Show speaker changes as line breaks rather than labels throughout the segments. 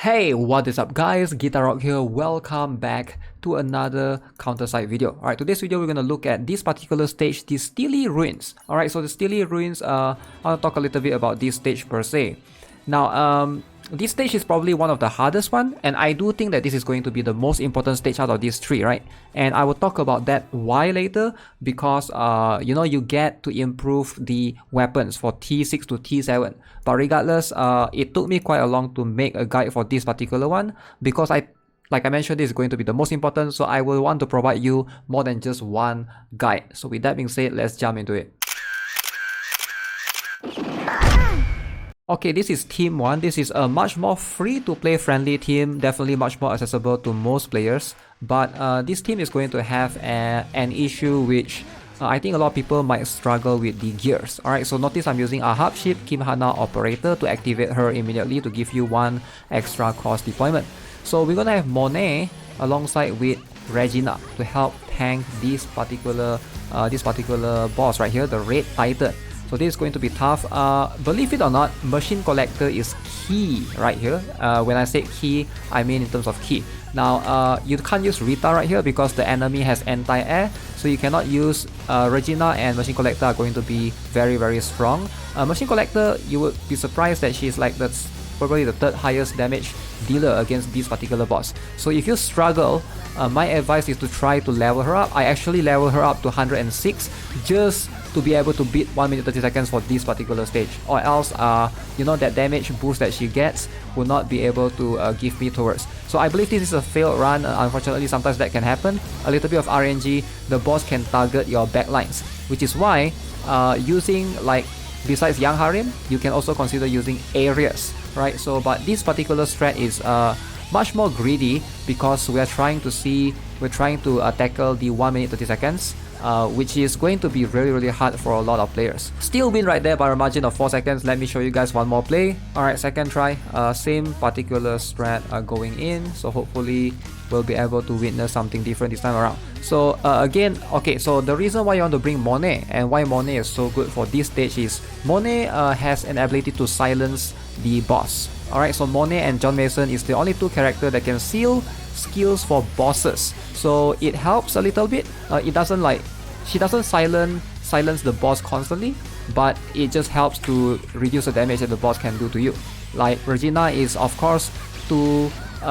Hey, what is up guys, GuitarRock here, welcome back to another CounterSide video. Alright, today's video we're going to look at this particular stage, the Steely ruins. Alright, so the Steely ruins, I want to talk a little bit about this stage per se. Now, this stage is probably one of the hardest one, and I do think that this is going to be the most important stage out of these three, right? And I will talk about that why later, because you know, you get to improve the weapons for T6 to T7. But regardless, it took me quite a long to make a guide for this particular one, because like I mentioned, this is going to be the most important, so I will want to provide you more than just one guide. So with that being said, let's jump into it. Okay, this is Team 1. This is a much more free-to-play friendly team, definitely much more accessible to most players. But this team is going to have an issue which I think a lot of people might struggle with the gears. Alright, so notice I'm using a hub ship Kim Hana operator to activate her immediately to give you one extra cost deployment. So we're gonna have Monet alongside with Regina to help tank this particular boss right here, the Red Titan. So this is going to be tough. Believe it or not, Machine Collector is key right here. When I say key, I mean in terms of key. Now, you can't use Rita right here because the enemy has anti-air. So you cannot use Regina, and Machine Collector are going to be very strong. Machine Collector, you would be surprised that she's like probably the third highest damage dealer against this particular boss. So if you struggle, my advice is to try to level her up. I actually level her up to 106 just to be able to beat 1 minute 30 seconds for this particular stage, or else you know, that damage boost that she gets will not be able to give me towards. So I believe this is a failed run. Unfortunately, sometimes that can happen. A little bit of RNG, the boss can target your backlines, which is why using, like, besides Young Harem, you can also consider using Areas, right? So but this particular strat is much more greedy, because we're trying to tackle the 1 minute 30 seconds, which is going to be really hard for a lot of players. Still win right there by a margin of 4 seconds. Let me show you guys one more play. Alright, second try, same particular strat going in, so hopefully we'll be able to witness something different this time around. So again, okay, so the reason why you want to bring Monet and why Monet is so good for this stage is Monet has an ability to silence the boss. Alright, so Monet and John Mason is the only two characters that can seal skills for bosses. So it helps a little bit. It doesn't, like, she doesn't silence the boss constantly, but it just helps to reduce the damage that the boss can do to you. Like Regina is of course to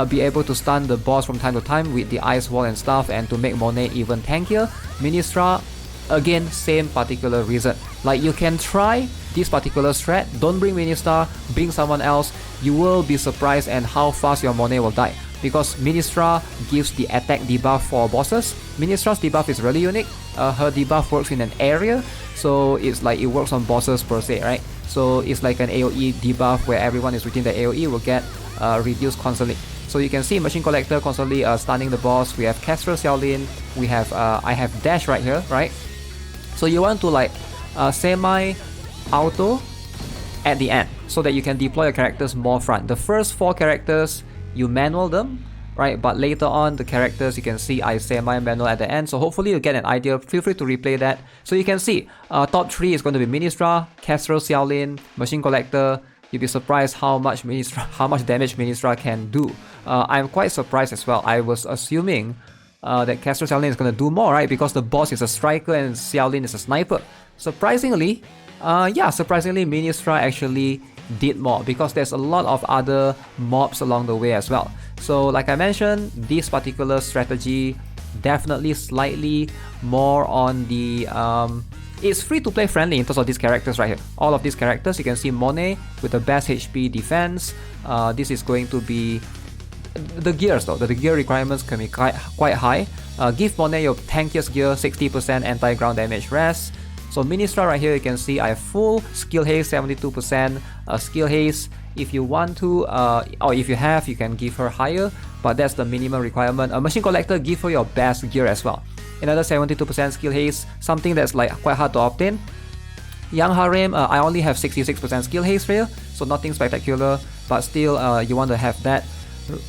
be able to stun the boss from time to time with the ice wall and stuff, and to make Monet even tankier. Ministra, again, same particular reason. Like, you can try this particular strat, don't bring Ministra, bring someone else. You will be surprised at how fast your Monet will die, because Ministra gives the attack debuff for bosses. Ministra's debuff is really unique. Her debuff works in an area, so it's like it works on bosses per se, right? So it's like an AoE debuff where everyone is within the AoE will get reduced constantly. So you can see Machine Collector constantly stunning the boss. We have Kestrel Xiaolin, we have I have Dash right here, right? So you want to, like, semi-auto at the end, so that you can deploy your characters more front. The first 4 characters, you manual them, right? But later on, the characters, you can see I semi-manual at the end. So hopefully you get an idea. Feel free to replay that. So you can see top 3 is going to be Ministra, Kestrel Xiaolin, Machine Collector. You'll be surprised how much damage Ministra can do. I'm quite surprised as well. I was assuming that Kestrel Xiaolin is going to do more, right? Because the boss is a striker and Xiaolin is a sniper. Surprisingly, surprisingly, Ministra actually did more, because there's a lot of other mobs along the way as well. So like I mentioned, this particular strategy definitely slightly more on the it's free to play friendly in terms of these characters right here. All of these characters, you can see Monet with the best HP defense. This is going to be the gears though. The gear requirements can be quite high. Give Monet your tankiest gear, 60% anti-ground damage rest. So Ministra right here, you can see I have full skill haste, 72% skill haste. If you want to, or if you have, you can give her higher, but that's the minimum requirement. Machine Collector, give her your best gear as well. Another 72% skill haste, something that's like quite hard to obtain. Young Harem, I only have 66% skill haste here, so nothing spectacular, but still you want to have that.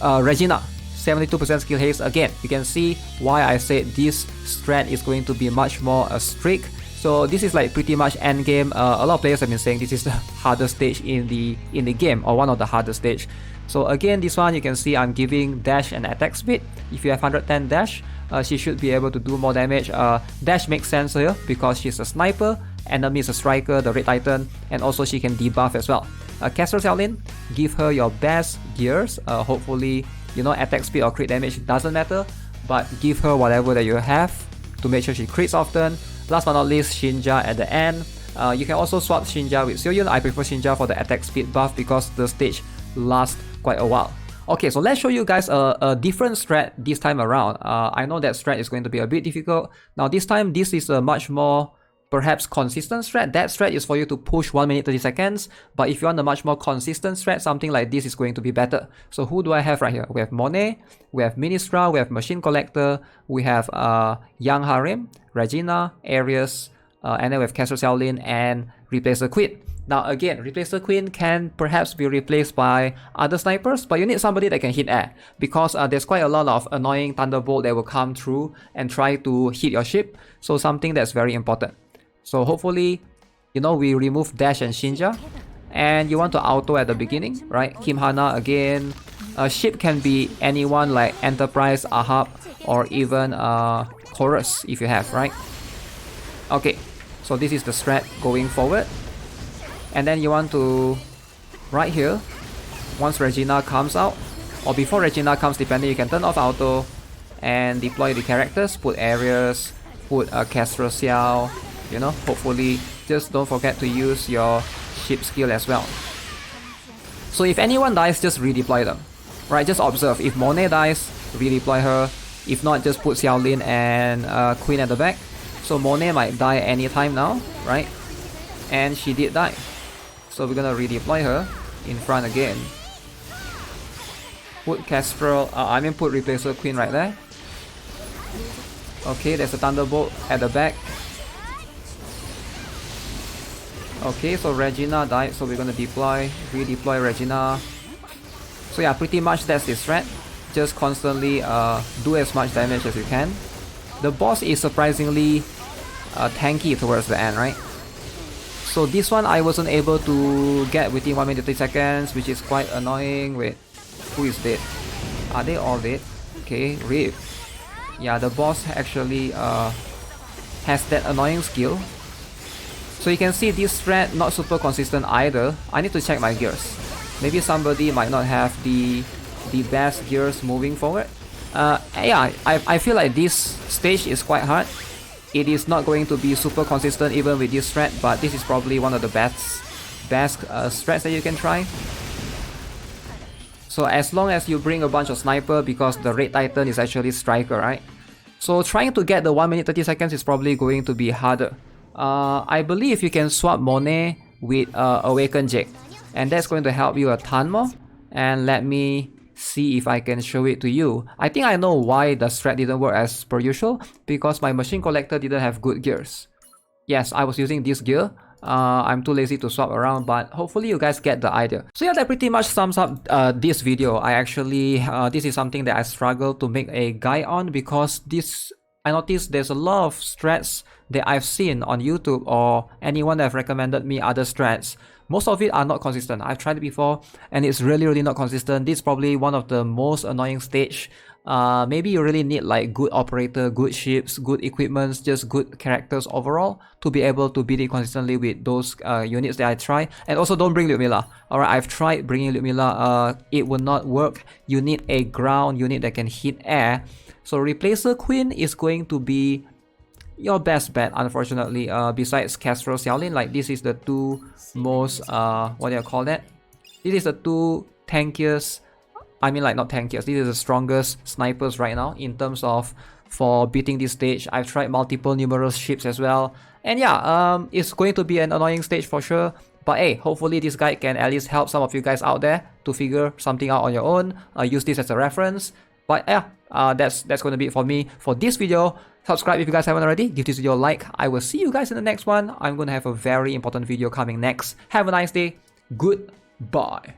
Regina, 72% skill haste. Again, you can see why I said this strat is going to be much more strict. So this is like pretty much end game. A lot of players have been saying this is the hardest stage in the game, or one of the hardest stage. So again, this one you can see I'm giving dash and attack speed. If you have 110 dash, she should be able to do more damage. Dash makes sense here because she's a sniper, enemy is a striker, the Red Titan, and also she can debuff as well. Caster Xiaolin, give her your best gears. Hopefully, you know, attack speed or crit damage doesn't matter, but give her whatever that you have to make sure she crits often. Last but not least, Shinja at the end. You can also swap Shinja with Xiuyun. I prefer Shinja for the attack speed buff because the stage lasts quite a while. Okay, so let's show you guys a different strat this time around. I know that strat is going to be a bit difficult. Now this time, this is a much more perhaps consistent strat. That strat is for you to push 1 minute 30 seconds, but if you want a much more consistent strat, something like this is going to be better. So who do I have right here? We have Monet, we have Ministra, we have Machine Collector, we have Young Harem, Regina, Arius, and then we have Caster Xiaolin and Replacer Queen. Now again, Replacer Queen can perhaps be replaced by other snipers, but you need somebody that can hit air, because there's quite a lot of annoying thunderbolt that will come through and try to hit your ship, so something that's very important. So hopefully, you know, we remove Dash and Shinja, and you want to auto at the beginning, right? Kim Hana again. A ship can be anyone like Enterprise, Ahab, or even Chorus if you have, right? Okay, so this is the strat going forward. And then you want to, right here, once Regina comes out, or before Regina comes, depending, you can turn off auto and deploy the characters, put Arius, put Caster Xiao, you know, hopefully just don't forget to use your ship skill as well. So if anyone dies, just redeploy them, right? Just observe, if Monet dies, redeploy her. If not, just put Xiaolin and Queen at the back. So Monet might die anytime now, right? And she did die. So we're gonna redeploy her in front again. Put Castrol, put Replacer Queen right there. Okay, there's a Thunderbolt at the back. Okay, so Regina died, so we're gonna redeploy Regina. So yeah, pretty much that's the strat. Just constantly do as much damage as you can. The boss is surprisingly tanky towards the end, right? So this one I wasn't able to get within 1 minute 30 seconds, which is quite annoying. Wait, who is dead? Are they all dead? Okay, RIP. Yeah, the boss actually has that annoying skill. So you can see this strat not super consistent either. I need to check my gears. Maybe somebody might not have the best gears moving forward. Yeah, I feel like this stage is quite hard. It is not going to be super consistent even with this strat, but this is probably one of the best strats that you can try. So as long as you bring a bunch of sniper, because the Red Titan is actually striker, right? So trying to get the 1 minute 30 seconds is probably going to be harder. I believe you can swap Monet with Awaken Jake, and that's going to help you a ton more. And let me see if I can show it to you. I think I know why the strat didn't work as per usual, because my Machine Collector didn't have good gears. Yes, I was using this gear. I'm too lazy to swap around, but hopefully you guys get the idea. So yeah, that pretty much sums up this video. I actually, this is something that I struggled to make a guide on, because I noticed there's a lot of strats that I've seen on YouTube or anyone that have recommended me other strats. Most of it are not consistent. I've tried it before and it's really not consistent. This is probably one of the most annoying stage. Maybe you really need like good operator, good ships, good equipments, just good characters overall to be able to beat it consistently with those units that I try. And also don't bring Ludmilla. Alright, I've tried bringing Ludmilla. It will not work. You need a ground unit that can hit air. So Replacer Queen is going to be your best bet, unfortunately, besides Castrol Xiaolin. Like, this is the two most, what do you call that? This is the two tankiest, I mean, like, not tankiest, this is the strongest snipers right now in terms of for beating this stage. I've tried multiple numerous ships as well, and yeah, it's going to be an annoying stage for sure. But hey, hopefully this guide can at least help some of you guys out there to figure something out on your own. Use this as a reference. But yeah, that's going to be it for me for this video. Subscribe if you guys haven't already. Give this video a like. I will see you guys in the next one. I'm going to have a very important video coming next. Have a nice day. Goodbye.